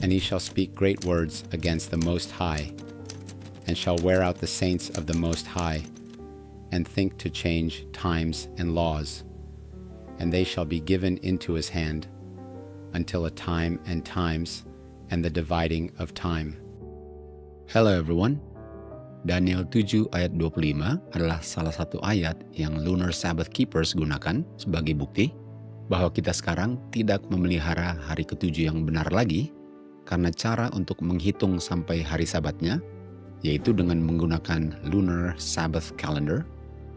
And he shall speak great words against the Most High, and shall wear out the saints of the Most High, and think to change times and laws. And they shall be given into his hand, until a time and times, and the dividing of time. Hello everyone. Daniel 7 ayat 25 adalah salah satu ayat yang Lunar Sabbath Keepers gunakan sebagai bukti bahwa kita sekarang tidak memelihara hari ketujuh yang benar lagi, karena cara untuk menghitung sampai hari Sabatnya, yaitu dengan menggunakan Lunar Sabbath Calendar,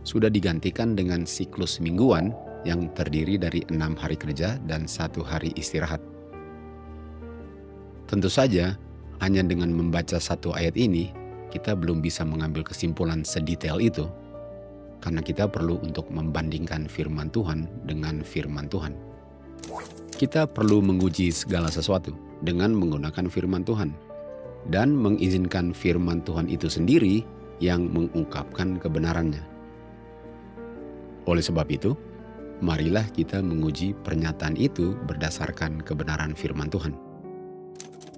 sudah digantikan dengan siklus mingguan yang terdiri dari 6 hari kerja dan 1 hari istirahat. Tentu saja, hanya dengan membaca satu ayat ini, kita belum bisa mengambil kesimpulan sedetail itu, karena kita perlu untuk membandingkan firman Tuhan dengan firman Tuhan. Kita perlu menguji segala sesuatu dengan menggunakan firman Tuhan, dan mengizinkan firman Tuhan itu sendiri yang mengungkapkan kebenarannya. Oleh sebab itu, marilah kita menguji pernyataan itu berdasarkan kebenaran firman Tuhan.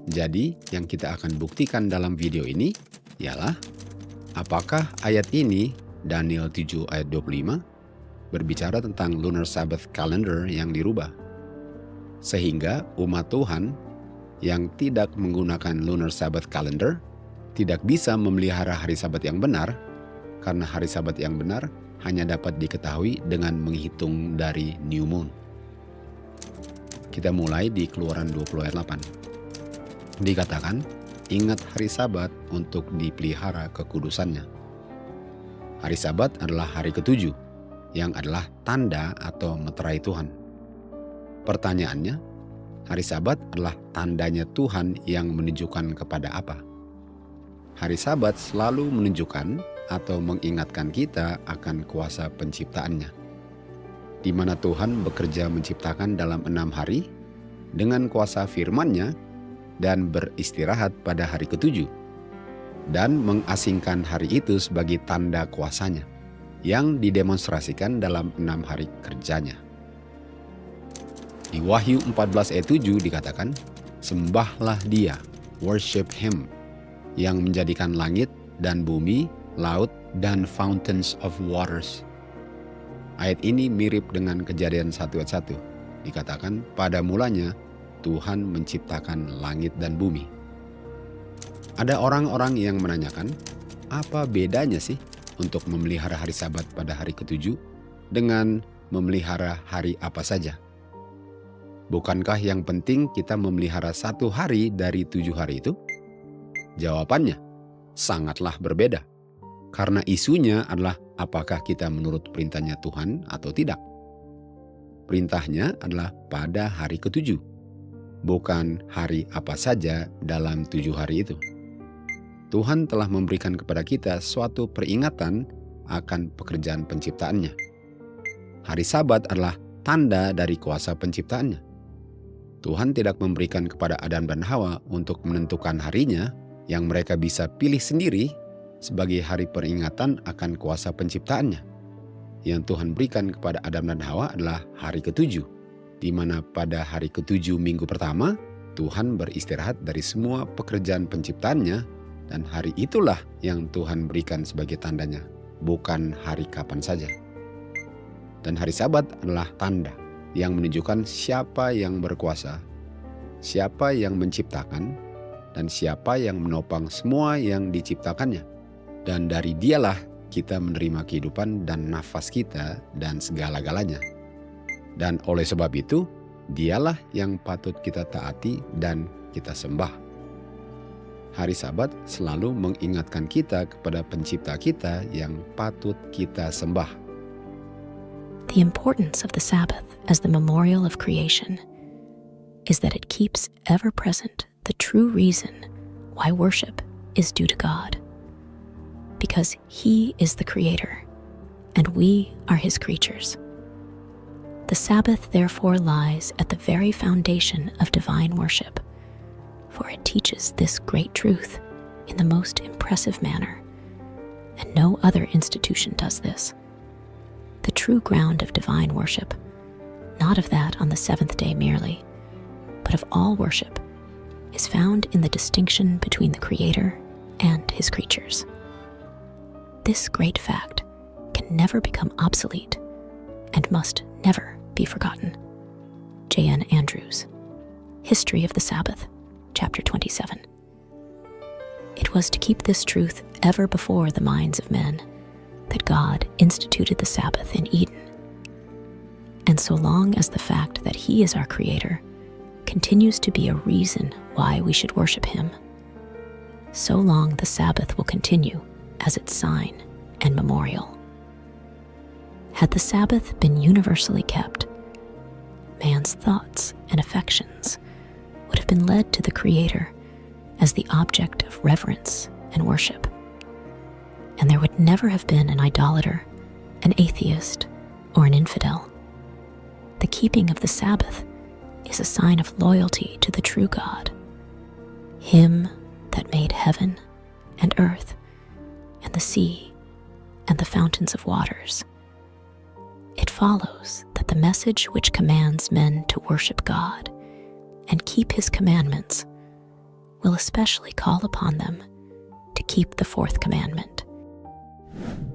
Jadi, yang kita akan buktikan dalam video ini ialah apakah ayat ini, Daniel 7 ayat 25, berbicara tentang Lunar Sabbath Calendar yang dirubah, sehingga umat Tuhan yang tidak menggunakan Lunar Sabbath Calendar tidak bisa memelihara hari Sabat yang benar, karena hari Sabat yang benar hanya dapat diketahui dengan menghitung dari New Moon. Kita mulai di Keluaran 20 ayat 8. Dikatakan, ingat hari Sabat untuk dipelihara kekudusannya. Hari Sabat adalah hari ketujuh, yang adalah tanda atau meterai Tuhan. Pertanyaannya, hari Sabat adalah tandanya Tuhan yang menunjukkan kepada apa? Hari Sabat selalu menunjukkan atau mengingatkan kita akan kuasa penciptaannya, di mana Tuhan bekerja menciptakan dalam 6 hari dengan kuasa firman-Nya dan beristirahat pada hari ketujuh, dan mengasingkan hari itu sebagai tanda kuasanya yang didemonstrasikan dalam 6 hari kerjanya. Di Wahyu 14 ayat 7 dikatakan, sembahlah Dia, worship Him, yang menjadikan langit dan bumi, laut, dan fountains of waters. Ayat ini mirip dengan Kejadian 1 ayat 1. Dikatakan, pada mulanya Tuhan menciptakan langit dan bumi. Ada orang-orang yang menanyakan, apa bedanya sih untuk memelihara hari Sabat pada hari ketujuh dengan memelihara hari apa saja? Bukankah yang penting kita memelihara 1 hari dari 7 hari itu? Jawabannya, sangatlah berbeda. Karena isunya adalah apakah kita menurut perintahnya Tuhan atau tidak. Perintahnya adalah pada hari ketujuh, bukan hari apa saja dalam 7 hari itu. Tuhan telah memberikan kepada kita suatu peringatan akan pekerjaan penciptaannya. Hari Sabat adalah tanda dari kuasa penciptaannya. Tuhan tidak memberikan kepada Adam dan Hawa untuk menentukan harinya yang mereka bisa pilih sendiri sebagai hari peringatan akan kuasa penciptaannya. Yang Tuhan berikan kepada Adam dan Hawa adalah hari ketujuh, di mana pada hari ketujuh minggu pertama, Tuhan beristirahat dari semua pekerjaan penciptaannya, dan hari itulah yang Tuhan berikan sebagai tandanya, bukan hari kapan saja. Dan hari Sabat adalah tanda yang menunjukkan siapa yang berkuasa, siapa yang menciptakan, dan siapa yang menopang semua yang diciptakannya. Dan dari Dialah kita menerima kehidupan dan nafas kita dan segala-galanya. Dan oleh sebab itu, Dialah yang patut kita taati dan kita sembah. Hari Sabat selalu mengingatkan kita kepada pencipta kita yang patut kita sembah. The importance of the Sabbath as the memorial of creation is that it keeps ever present the true reason why worship is due to God. Because He is the Creator, and we are His creatures. The Sabbath therefore lies at the very foundation of divine worship, for it teaches this great truth in the most impressive manner, and no other institution does this. The true ground of divine worship, not of that on the seventh day merely, but of all worship, is found in the distinction between the Creator and His creatures. This great fact can never become obsolete and must never be forgotten. J.N. Andrews, History of the Sabbath, chapter 27. It was to keep this truth ever before the minds of men that God instituted the Sabbath in Eden. And so long as the fact that He is our Creator continues to be a reason why we should worship Him, so long the Sabbath will continue as its sign and memorial. Had the Sabbath been universally kept, man's thoughts and affections would have been led to the Creator as the object of reverence and worship. And there would never have been an idolater, an atheist, or an infidel. The keeping of the Sabbath is a sign of loyalty to the true God, Him that made heaven and earth and the sea and the fountains of waters. It follows that the message which commands men to worship God and keep His commandments will especially call upon them to keep the fourth commandment.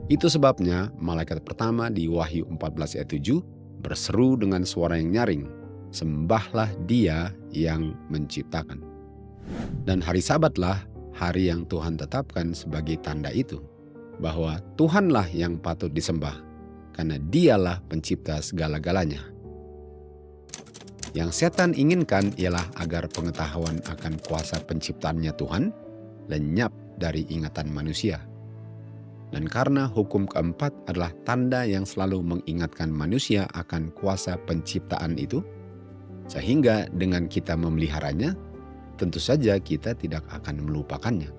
Itu sebabnya malaikat pertama di Wahyu 14 ayat 7 berseru dengan suara yang nyaring, "Sembahlah Dia yang menciptakan." Dan hari Sabatlah hari yang Tuhan tetapkan sebagai tanda itu, bahwa Tuhanlah yang patut disembah, karena Dialah pencipta segala-galanya. Yang setan inginkan ialah agar pengetahuan akan kuasa penciptaannya Tuhan lenyap dari ingatan manusia. Dan karena hukum keempat adalah tanda yang selalu mengingatkan manusia akan kuasa penciptaan itu, sehingga dengan kita memeliharanya, tentu saja kita tidak akan melupakannya.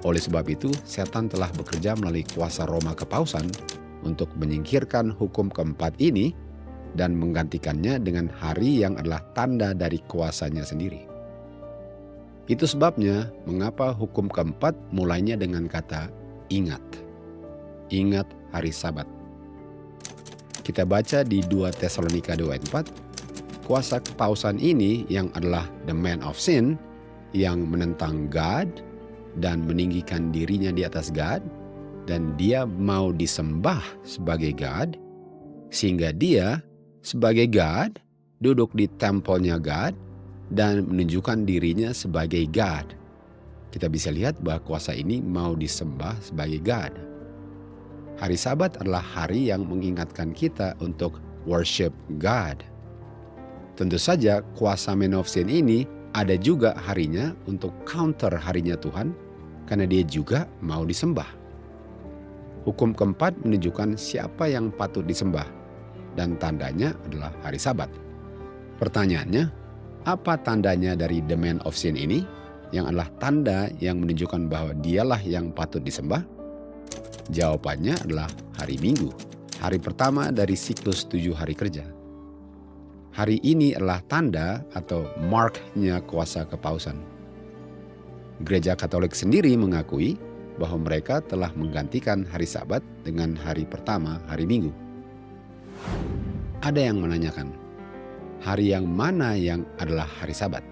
Oleh sebab itu, setan telah bekerja melalui kuasa Roma Kepausan untuk menyingkirkan hukum keempat ini dan menggantikannya dengan hari yang adalah tanda dari kuasanya sendiri. Itu sebabnya mengapa hukum keempat mulainya dengan kata ingat. Ingat hari Sabat. Kita baca di 2 Tesalonika 2 ayat 4, kuasa kepausan ini yang adalah the man of sin, yang menentang God dan meninggikan dirinya di atas God, dan dia mau disembah sebagai God, sehingga dia sebagai God duduk di tempelnya God dan menunjukkan dirinya sebagai God. Kita bisa lihat bahwa kuasa ini mau disembah sebagai God. Hari Sabat adalah hari yang mengingatkan kita untuk worship God. Tentu saja kuasa man of sin ini ada juga harinya untuk counter harinya Tuhan, karena dia juga mau disembah. Hukum keempat menunjukkan siapa yang patut disembah, dan tandanya adalah hari Sabat. Pertanyaannya, apa tandanya dari the man of sin ini, yang adalah tanda yang menunjukkan bahwa dialah yang patut disembah? Jawabannya adalah hari Minggu, hari pertama dari siklus 7 hari kerja. Hari ini adalah tanda atau marknya kuasa kepausan. Gereja Katolik sendiri mengakui bahwa mereka telah menggantikan hari Sabat dengan hari pertama, hari Minggu. Ada yang menanyakan, hari yang mana yang adalah hari Sabat?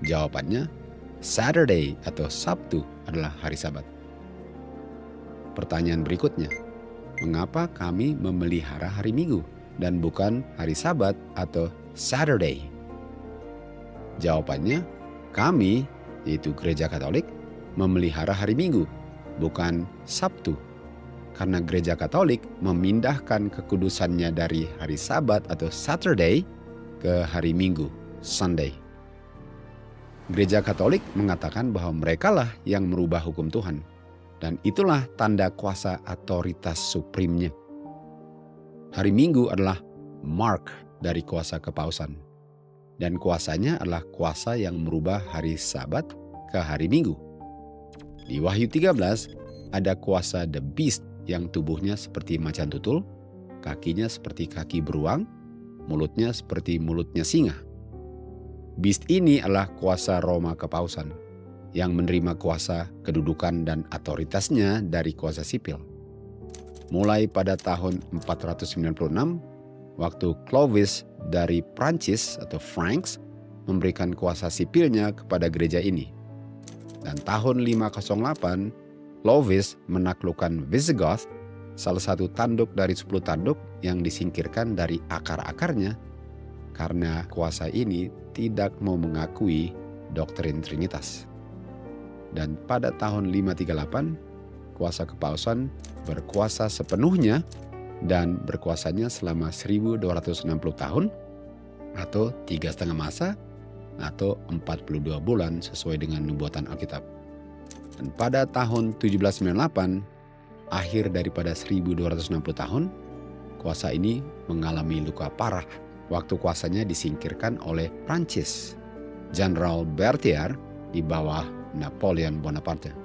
Jawabannya, Saturday atau Sabtu adalah hari Sabat. Pertanyaan berikutnya, mengapa kami memelihara hari Minggu dan bukan hari Sabat atau Saturday? Jawabannya, kami, yaitu Gereja Katolik, memelihara hari Minggu, bukan Sabtu. Karena Gereja Katolik memindahkan kekudusannya dari hari Sabat atau Saturday ke hari Minggu, Sunday. Gereja Katolik mengatakan bahwa merekalah yang merubah hukum Tuhan. Dan itulah tanda kuasa otoritas supremnya. Hari Minggu adalah mark dari kuasa kepausan. Dan kuasanya adalah kuasa yang merubah hari Sabat ke hari Minggu. Di Wahyu 13 ada kuasa the beast yang tubuhnya seperti macan tutul, kakinya seperti kaki beruang, mulutnya seperti mulutnya singa. Beast ini adalah kuasa Roma Kepausan yang menerima kuasa, kedudukan, dan otoritasnya dari kuasa sipil. Mulai pada tahun 496, waktu Clovis dari Prancis atau Franks memberikan kuasa sipilnya kepada gereja ini. Dan tahun 508, Clovis menaklukkan Visigoth, salah satu tanduk dari 10 tanduk yang disingkirkan dari akar-akarnya, karena kuasa ini tidak mau mengakui doktrin Trinitas. Dan pada tahun 538, kuasa kepausan berkuasa sepenuhnya dan berkuasanya selama 1260 tahun atau 3,5 masa atau 42 bulan sesuai dengan nubuatan Alkitab. Dan pada tahun 1798, akhir daripada 1260 tahun, kuasa ini mengalami luka parah waktu kuasanya disingkirkan oleh Prancis, Jenderal Berthier di bawah Napoleon Bonaparte.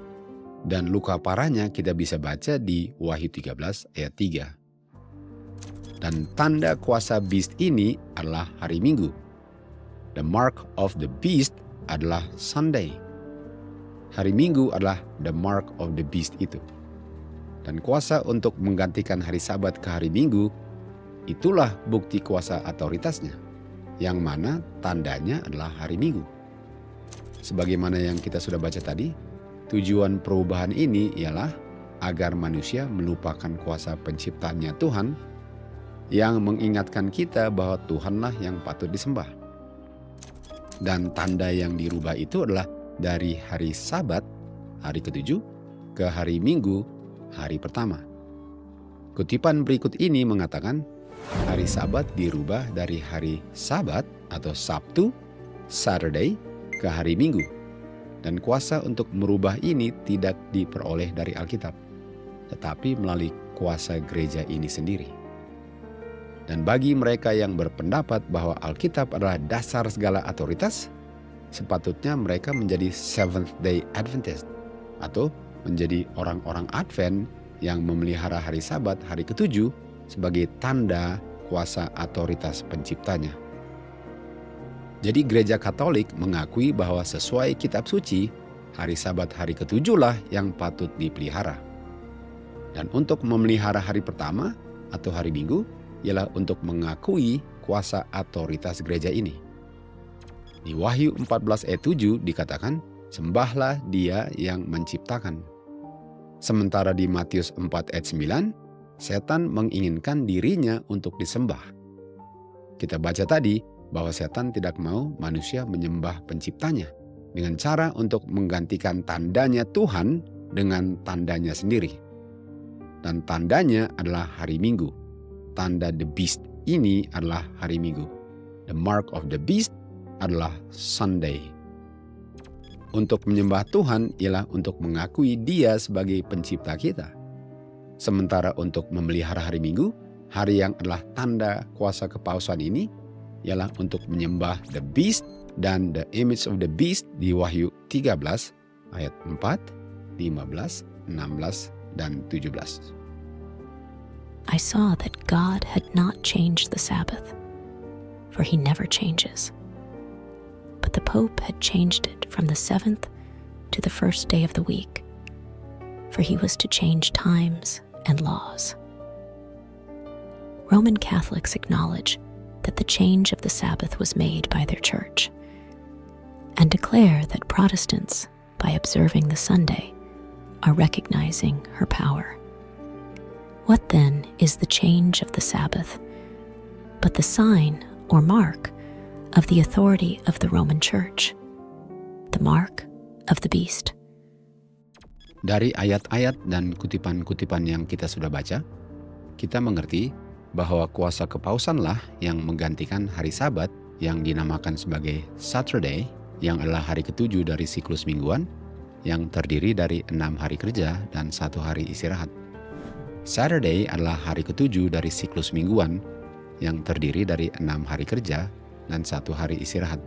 Dan luka parahnya kita bisa baca di Wahyu 13 ayat 3. Dan tanda kuasa beast ini adalah hari Minggu. The mark of the beast adalah Sunday. Hari Minggu adalah the mark of the beast itu. Dan kuasa untuk menggantikan hari Sabat ke hari Minggu, itulah bukti kuasa otoritasnya, yang mana tandanya adalah hari Minggu. Sebagaimana yang kita sudah baca tadi, tujuan perubahan ini ialah agar manusia melupakan kuasa penciptanya Tuhan, yang mengingatkan kita bahwa Tuhanlah yang patut disembah. Dan tanda yang dirubah itu adalah dari hari Sabat, hari ke-7, ke hari Minggu, hari pertama. Kutipan berikut ini mengatakan hari Sabat dirubah dari hari Sabat atau Sabtu, Saturday, ke hari Minggu. Dan kuasa untuk merubah ini tidak diperoleh dari Alkitab, tetapi melalui kuasa gereja ini sendiri. Dan bagi mereka yang berpendapat bahwa Alkitab adalah dasar segala otoritas, sepatutnya mereka menjadi Seventh-day Adventist atau menjadi orang-orang Advent yang memelihara hari Sabat, hari ke-7 sebagai tanda kuasa otoritas penciptanya. Jadi gereja Katolik mengakui bahwa sesuai kitab suci, hari Sabat hari ke-7 lah yang patut dipelihara. Dan untuk memelihara hari pertama atau hari Minggu, ialah untuk mengakui kuasa otoritas gereja ini. Di Wahyu 14 ayat 7 dikatakan, sembahlah Dia yang menciptakan. Sementara di Matius 4 ayat 9, setan menginginkan dirinya untuk disembah. Kita baca tadi bahwa setan tidak mau manusia menyembah penciptanya dengan cara untuk menggantikan tandanya Tuhan dengan tandanya sendiri. Dan tandanya adalah hari Minggu. Tanda the beast ini adalah hari Minggu. The mark of the beast adalah Sunday. Untuk menyembah Tuhan ialah untuk mengakui Dia sebagai pencipta kita. Sementara untuk memelihara hari Minggu, hari yang adalah tanda kuasa kepausan ini, ialah untuk menyembah the beast dan the image of the beast di Wahyu 13 ayat 4, 15, 16, dan 17. I saw that God had not changed the Sabbath, for he never changes. But the Pope had changed it from the 7th to the first day of the week, for he was to change times and laws. Roman Catholics acknowledge that the change of the Sabbath was made by their church, and declare that Protestants, by observing the Sunday, are recognizing her power. What then is the change of the Sabbath, but the sign or mark of the authority of the Roman Church, the mark of the beast? Dari ayat-ayat dan kutipan-kutipan yang kita sudah baca, kita mengerti bahwa kuasa kepausanlah yang menggantikan hari Sabat yang dinamakan sebagai Saturday, yang adalah hari ke-7 dari siklus mingguan, yang terdiri dari 6 hari kerja dan 1 hari istirahat. Saturday adalah hari ke-7 dari siklus mingguan yang terdiri dari 6 hari kerja dan 1 hari istirahat.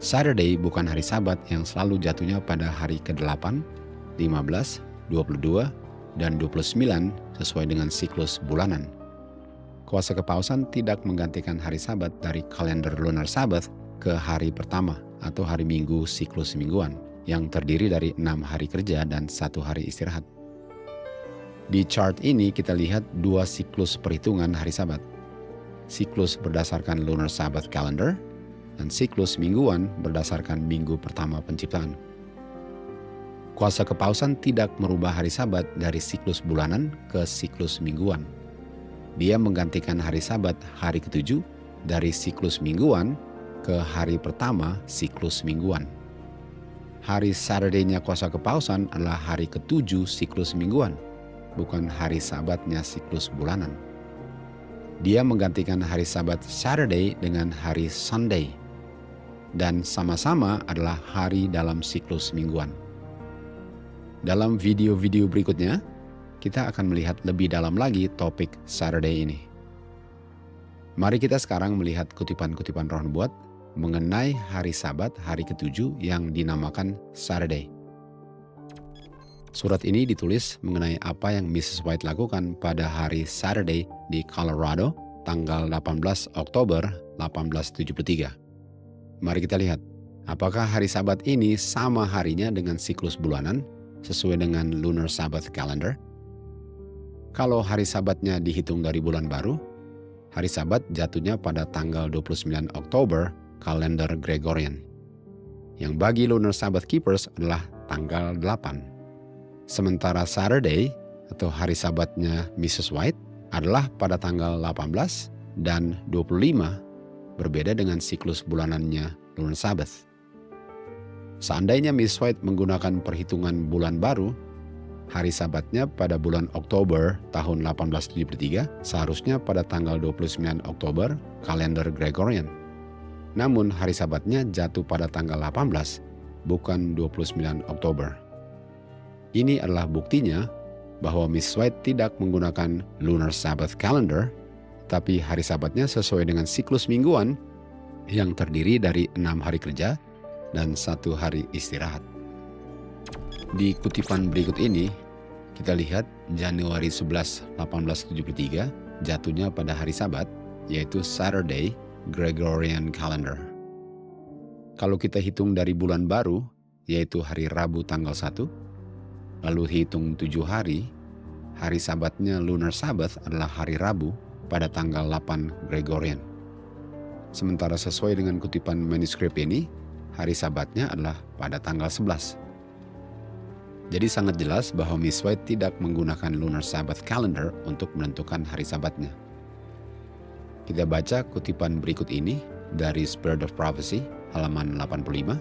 Saturday bukan hari Sabat yang selalu jatuhnya pada hari ke-8, 15, 22, dan 29 sesuai dengan siklus bulanan. Kuasa kepausan tidak menggantikan hari Sabat dari kalender lunar Sabbath ke hari pertama atau hari Minggu siklus mingguan yang terdiri dari 6 hari kerja dan 1 hari istirahat. Di chart ini kita lihat 2 siklus perhitungan hari Sabat. Siklus berdasarkan lunar Sabbath calendar dan siklus mingguan berdasarkan minggu pertama penciptaan. Kuasa kepausan tidak merubah hari Sabat dari siklus bulanan ke siklus mingguan. Dia menggantikan hari Sabat hari ke-7 dari siklus mingguan ke hari pertama siklus mingguan. Hari Saturday-nya kuasa kepausan adalah hari ke-7 siklus mingguan, bukan hari Sabatnya siklus bulanan. Dia menggantikan hari Sabat Saturday dengan hari Sunday, dan sama-sama adalah hari dalam siklus mingguan. Dalam video-video berikutnya, kita akan melihat lebih dalam lagi topik Saturday ini. Mari kita sekarang melihat kutipan-kutipan Roh Nubuat mengenai hari Sabat hari ke-7 yang dinamakan Saturday. Surat ini ditulis mengenai apa yang Mrs. White lakukan pada hari Saturday di Colorado, tanggal 18 Oktober 1873. Mari kita lihat, apakah hari Sabat ini sama harinya dengan siklus bulanan sesuai dengan Lunar Sabbath Calendar? Kalau hari Sabatnya dihitung dari bulan baru, hari Sabat jatuhnya pada tanggal 29 Oktober kalender Gregorian, yang bagi Lunar Sabbath Keepers adalah tanggal 8. Sementara Saturday atau hari Sabatnya Mrs. White adalah pada tanggal 18 dan 25, berbeda dengan siklus bulanannya Lunar Sabbath. Seandainya Miss White menggunakan perhitungan bulan baru, hari Sabatnya pada bulan Oktober tahun 1873 seharusnya pada tanggal 29 Oktober kalender Gregorian. Namun hari Sabatnya jatuh pada tanggal 18, bukan 29 Oktober. Ini adalah buktinya bahwa Miss White tidak menggunakan Lunar Sabbath Calendar, tapi hari Sabatnya sesuai dengan siklus mingguan yang terdiri dari 6 hari kerja dan 1 hari istirahat. Di kutipan berikut ini, kita lihat Januari 11, 1873 jatuhnya pada hari Sabat, yaitu Saturday Gregorian Calendar. Kalau kita hitung dari bulan baru, yaitu hari Rabu tanggal 1, lalu hitung 7 hari, hari Sabatnya Lunar Sabbath adalah hari Rabu pada tanggal 8 Gregorian. Sementara sesuai dengan kutipan manuskrip ini, hari Sabatnya adalah pada tanggal 11. Jadi sangat jelas bahwa Miss White tidak menggunakan Lunar Sabbath Calendar untuk menentukan hari Sabatnya. Kita baca kutipan berikut ini dari Spirit of Prophecy, halaman 85.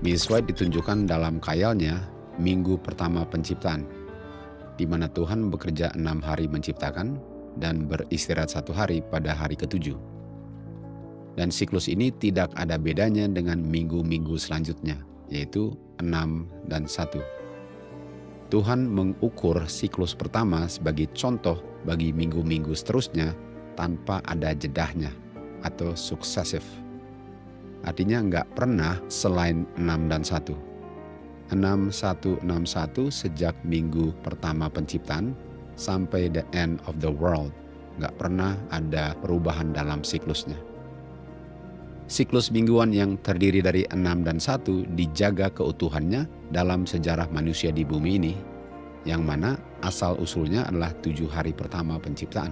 Miss White ditunjukkan dalam khayalnya minggu pertama penciptaan, di mana Tuhan bekerja 6 hari menciptakan dan beristirahat 1 hari pada hari ke-7. Dan siklus ini tidak ada bedanya dengan minggu-minggu selanjutnya, yaitu 6 dan 1. Tuhan mengukur siklus pertama sebagai contoh bagi minggu-minggu seterusnya tanpa ada jedahnya atau suksesif. Artinya nggak pernah selain 6 dan 1. 6161 sejak minggu pertama penciptaan sampai the end of the world. Nggak pernah ada perubahan dalam siklusnya. Siklus mingguan yang terdiri dari 6 dan 1 dijaga keutuhannya dalam sejarah manusia di bumi ini, yang mana asal-usulnya adalah 7 hari pertama penciptaan.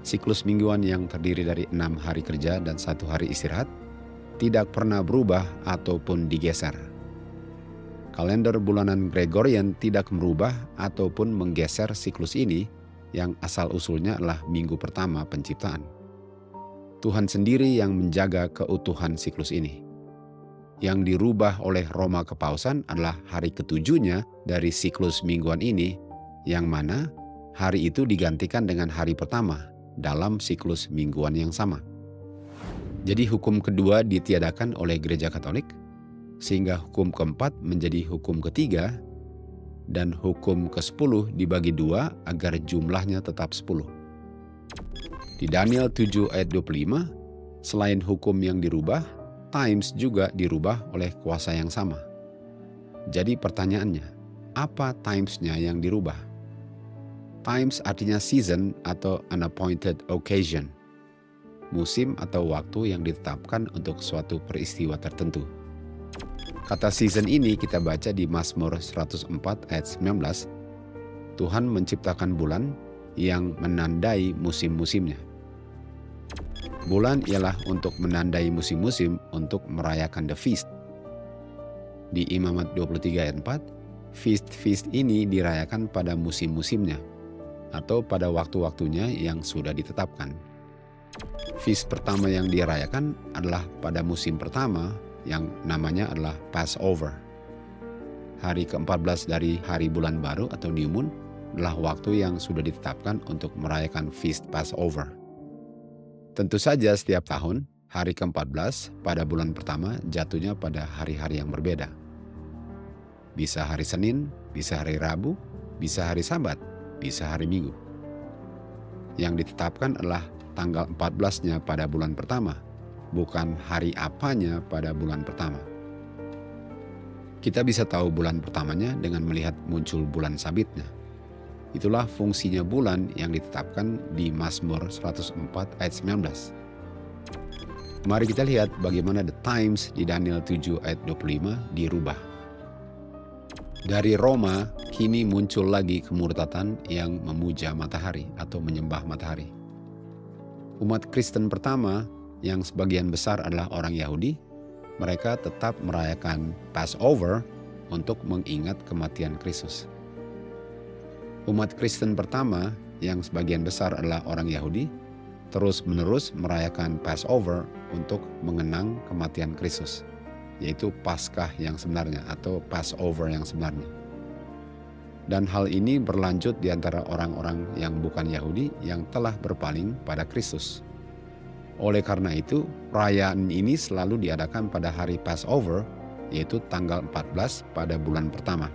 Siklus mingguan yang terdiri dari 6 hari kerja dan 1 hari istirahat tidak pernah berubah ataupun digeser. Kalender bulanan Gregorian tidak merubah ataupun menggeser siklus ini yang asal-usulnya adalah minggu pertama penciptaan. Tuhan sendiri yang menjaga keutuhan siklus ini. Yang dirubah oleh Roma Kepausan adalah hari ke-7-nya dari siklus mingguan ini, yang mana hari itu digantikan dengan hari pertama dalam siklus mingguan yang sama. Jadi hukum kedua ditiadakan oleh Gereja Katolik, sehingga hukum keempat menjadi hukum ketiga, dan hukum ke-10 dibagi 2 agar jumlahnya tetap 10. Di Daniel 7 ayat 25, selain hukum yang dirubah, times juga dirubah oleh kuasa yang sama. Jadi pertanyaannya, apa times-nya yang dirubah? Times artinya season atau an appointed occasion. Musim atau waktu yang ditetapkan untuk suatu peristiwa tertentu. Kata season ini kita baca di Mazmur 104 ayat 19. Tuhan menciptakan bulan yang menandai musim-musimnya. Bulan ialah untuk menandai musim-musim untuk merayakan the feast. Di Imamat 23 ayat 4, feast ini dirayakan pada musim-musimnya atau pada waktu-waktunya yang sudah ditetapkan. Feast pertama yang dirayakan adalah pada musim pertama yang namanya adalah Passover. Hari ke-14 dari hari bulan baru atau New Moon adalah waktu yang sudah ditetapkan untuk merayakan feast Passover. Tentu saja setiap tahun, hari ke-14 pada bulan pertama jatuhnya pada hari-hari yang berbeda. Bisa hari Senin, bisa hari Rabu, bisa hari Sabat, bisa hari Minggu. Yang ditetapkan adalah tanggal 14-nya pada bulan pertama, bukan hari apanya pada bulan pertama. Kita bisa tahu bulan pertamanya dengan melihat muncul bulan sabitnya. Itulah fungsinya bulan yang ditetapkan di Mazmur 104 ayat 19. Mari kita lihat bagaimana the times di Daniel 7 ayat 25 dirubah. Dari Roma, kini muncul lagi kemurtatan yang memuja matahari atau menyembah matahari. Umat Kristen pertama yang sebagian besar adalah orang Yahudi, mereka tetap merayakan Passover untuk mengingat kematian Kristus. Umat Kristen pertama yang sebagian besar adalah orang Yahudi, terus-menerus merayakan Passover untuk mengenang kematian Kristus, yaitu Paskah yang sebenarnya atau Passover yang sebenarnya. Dan hal ini berlanjut di antara orang-orang yang bukan Yahudi yang telah berpaling pada Kristus. Oleh karena itu, perayaan ini selalu diadakan pada hari Passover, yaitu tanggal 14 pada bulan pertama.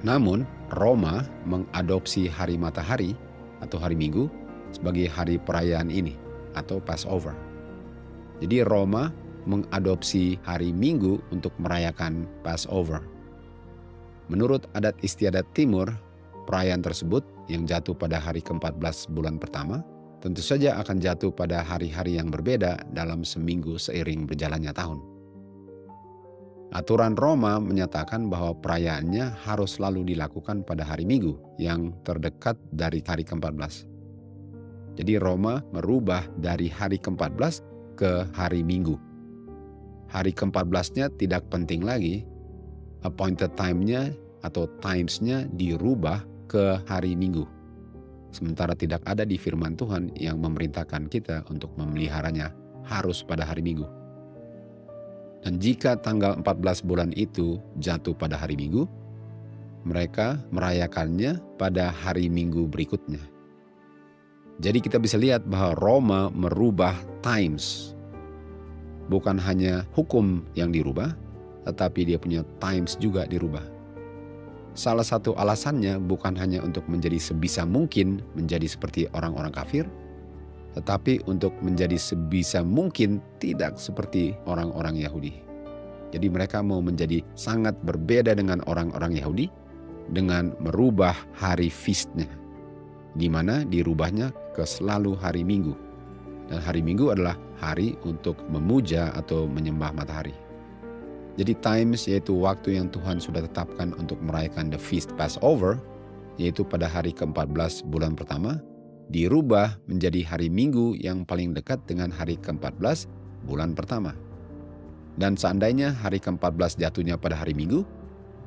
Namun, Roma mengadopsi hari matahari atau hari Minggu sebagai hari perayaan ini atau Passover. Jadi Roma mengadopsi hari Minggu untuk merayakan Passover. Menurut adat istiadat Timur, perayaan tersebut yang jatuh pada hari ke-14 bulan pertama tentu saja akan jatuh pada hari-hari yang berbeda dalam seminggu seiring berjalannya tahun. Aturan Roma menyatakan bahwa perayaannya harus selalu dilakukan pada hari Minggu yang terdekat dari hari ke-14. Jadi Roma merubah dari hari ke-14 ke hari Minggu. Hari ke-14-nya tidak penting lagi, appointed time-nya atau times-nya dirubah ke hari Minggu. Sementara tidak ada di firman Tuhan yang memerintahkan kita untuk memeliharanya harus pada hari Minggu. Dan jika tanggal 14 bulan itu jatuh pada hari Minggu, mereka merayakannya pada hari Minggu berikutnya. Jadi kita bisa lihat bahwa Roma merubah times. Bukan hanya hukum yang dirubah, tetapi dia punya times juga dirubah. Salah satu alasannya bukan hanya untuk menjadi sebisa mungkin menjadi seperti orang-orang kafir, tetapi untuk menjadi sebisa mungkin tidak seperti orang-orang Yahudi. Jadi mereka mau menjadi sangat berbeda dengan orang-orang Yahudi dengan merubah hari feast-nya, di mana dirubahnya ke selalu hari Minggu. Dan hari Minggu adalah hari untuk memuja atau menyembah matahari. Jadi times yaitu waktu yang Tuhan sudah tetapkan untuk merayakan the feast Passover, yaitu pada hari ke-14 bulan pertama, dirubah menjadi hari Minggu yang paling dekat dengan hari ke-14 bulan pertama. Dan seandainya hari ke-14 jatuhnya pada hari Minggu,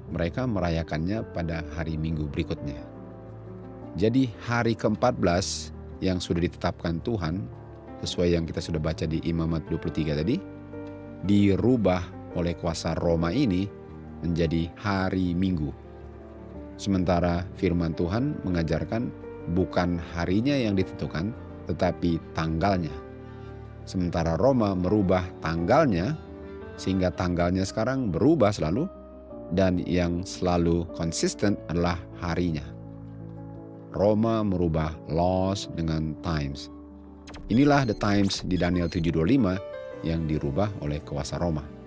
mereka merayakannya pada hari Minggu berikutnya. Jadi hari ke-14 yang sudah ditetapkan Tuhan, sesuai yang kita sudah baca di Imamat 23 tadi, dirubah oleh kuasa Roma ini menjadi hari Minggu. Sementara firman Tuhan mengajarkan bukan harinya yang ditentukan, tetapi tanggalnya. Sementara Roma merubah tanggalnya, sehingga tanggalnya sekarang berubah selalu, dan yang selalu konsisten adalah harinya. Roma merubah laws dengan times. Inilah the times di Daniel 7:25 yang dirubah oleh kuasa Roma.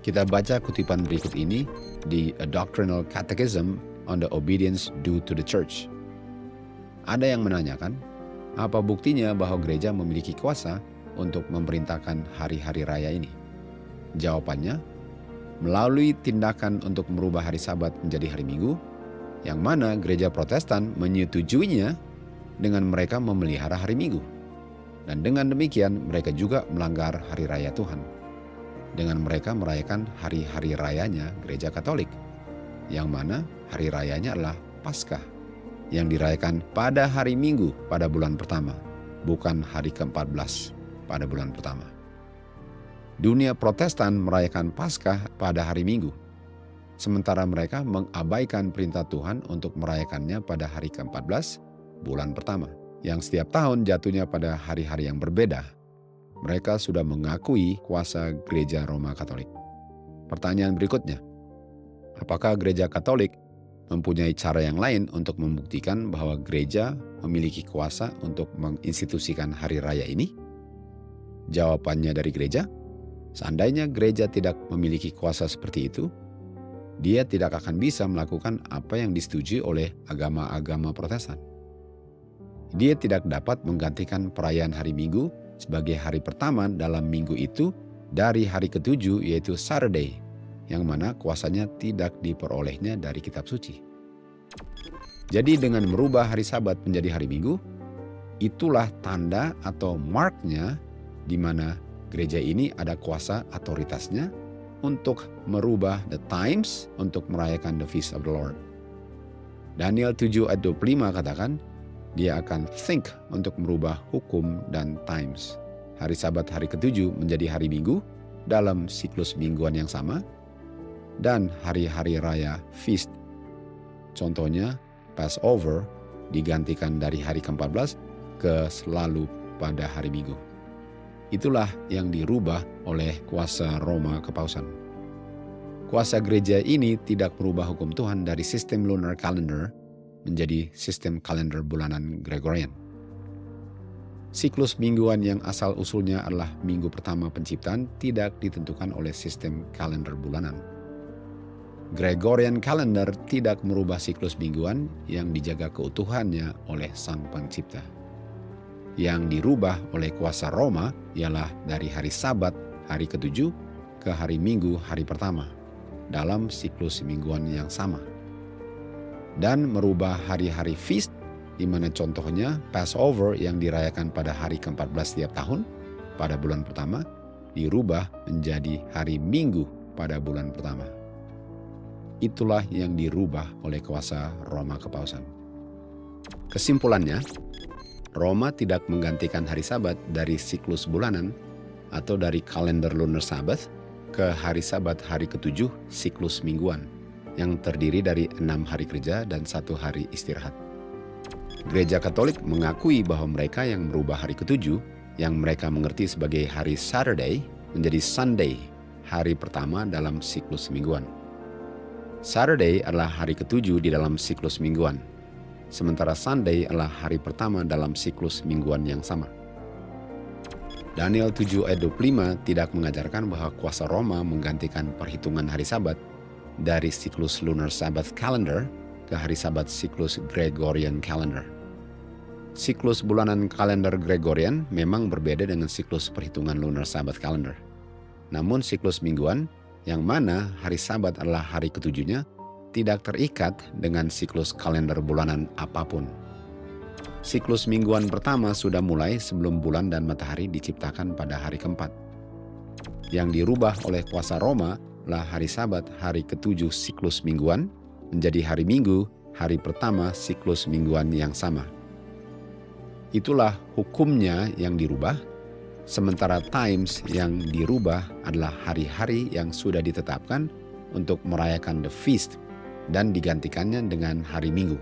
Kita baca kutipan berikut ini di A Doctrinal Catechism on the Obedience Due to the Church. Ada yang menanyakan, apa buktinya bahwa gereja memiliki kuasa untuk memerintahkan hari-hari raya ini? Jawabannya, melalui tindakan untuk merubah hari Sabat menjadi hari Minggu, yang mana gereja Protestan menyetujuinya dengan mereka memelihara hari Minggu. Dan dengan demikian mereka juga melanggar hari raya Tuhan. Dengan mereka merayakan hari-hari rayanya gereja Katolik, yang mana hari rayanya adalah Paskah, yang dirayakan pada hari Minggu pada bulan pertama, bukan hari ke-14 pada bulan pertama. Dunia Protestan merayakan Paskah pada hari Minggu, sementara mereka mengabaikan perintah Tuhan untuk merayakannya pada hari ke-14 bulan pertama, yang setiap tahun jatuhnya pada hari-hari yang berbeda. Mereka sudah mengakui kuasa gereja Roma Katolik. Pertanyaan berikutnya, apakah gereja Katolik mempunyai cara yang lain untuk membuktikan bahwa gereja memiliki kuasa untuk menginstitusikan hari raya ini? Jawabannya dari gereja, seandainya gereja tidak memiliki kuasa seperti itu, dia tidak akan bisa melakukan apa yang disetujui oleh agama-agama Protestan. Dia tidak dapat menggantikan perayaan hari Minggu sebagai hari pertama dalam minggu itu dari hari ke-7, yaitu Saturday, yang mana kuasanya tidak diperolehnya dari kitab suci. Jadi dengan merubah hari Sabat menjadi hari Minggu, itulah tanda atau marknya di mana gereja ini ada kuasa otoritasnya untuk merubah the times untuk merayakan the feast of the Lord. Daniel 7 ayat 25 katakan, dia akan think untuk merubah hukum dan times. Hari Sabat hari ke-7 menjadi hari Minggu dalam siklus mingguan yang sama, dan hari-hari raya feast. Contohnya, Passover digantikan dari hari ke-14 ke selalu pada hari Minggu. Itulah yang dirubah oleh kuasa Roma Kepausan. Kuasa gereja ini tidak merubah hukum Tuhan dari sistem lunar calendar menjadi sistem kalender bulanan Gregorian. Siklus mingguan yang asal-usulnya adalah minggu pertama penciptaan tidak ditentukan oleh sistem kalender bulanan. Gregorian calendar tidak merubah siklus mingguan yang dijaga keutuhannya oleh Sang Pencipta. Yang dirubah oleh kuasa Roma ialah dari hari Sabat hari ke-7 ke hari Minggu hari pertama dalam siklus mingguan yang sama. Dan merubah hari-hari feast, di mana contohnya Passover yang dirayakan pada hari ke-14 setiap tahun pada bulan pertama, dirubah menjadi hari Minggu pada bulan pertama. Itulah yang dirubah oleh kuasa Roma Kepausan. Kesimpulannya, Roma tidak menggantikan hari Sabat dari siklus bulanan atau dari kalender lunar Sabbath ke hari Sabat hari ke-7 siklus mingguan, yang terdiri dari 6 hari kerja dan 1 hari istirahat. Gereja Katolik mengakui bahwa mereka yang merubah hari ke-7, yang mereka mengerti sebagai hari Saturday, menjadi Sunday, hari pertama dalam siklus mingguan. Saturday adalah hari ke-7 di dalam siklus mingguan, sementara Sunday adalah hari pertama dalam siklus mingguan yang sama. Daniel 7 ayat 25 tidak mengajarkan bahwa kuasa Roma menggantikan perhitungan hari Sabat dari siklus lunar Sabbath calendar ke hari Sabat siklus Gregorian calendar. Siklus bulanan kalender Gregorian memang berbeda dengan siklus perhitungan lunar Sabbath calendar. Namun siklus mingguan, yang mana hari Sabat adalah hari ke-7-nya, tidak terikat dengan siklus kalender bulanan apapun. Siklus mingguan pertama sudah mulai sebelum bulan dan matahari diciptakan pada hari keempat. Yang dirubah oleh kuasa Roma adalah hari Sabat hari ke-7 siklus mingguan menjadi hari Minggu, hari pertama siklus mingguan yang sama. Itulah hukumnya yang dirubah, sementara times yang dirubah adalah hari-hari yang sudah ditetapkan untuk merayakan the feast dan digantikannya dengan hari Minggu.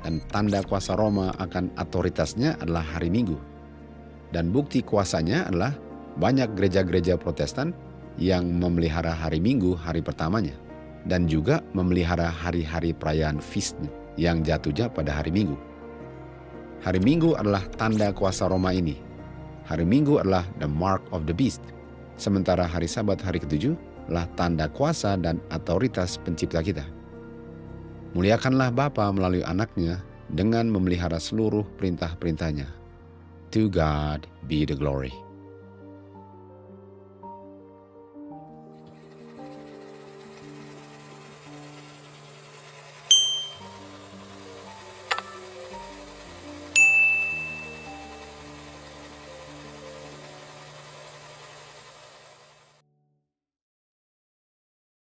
Dan tanda kuasa Roma akan otoritasnya adalah hari Minggu. Dan bukti kuasanya adalah banyak gereja-gereja Protestan yang memelihara hari Minggu hari pertamanya, dan juga memelihara hari-hari perayaan feast yang jatuhnya pada hari Minggu. Hari Minggu adalah tanda kuasa Roma ini. Hari Minggu adalah the mark of the beast, sementara hari Sabat hari ke-7 adalah tanda kuasa dan otoritas pencipta kita. Muliakanlah Bapa melalui anaknya dengan memelihara seluruh perintah-perintahnya. To God be the glory.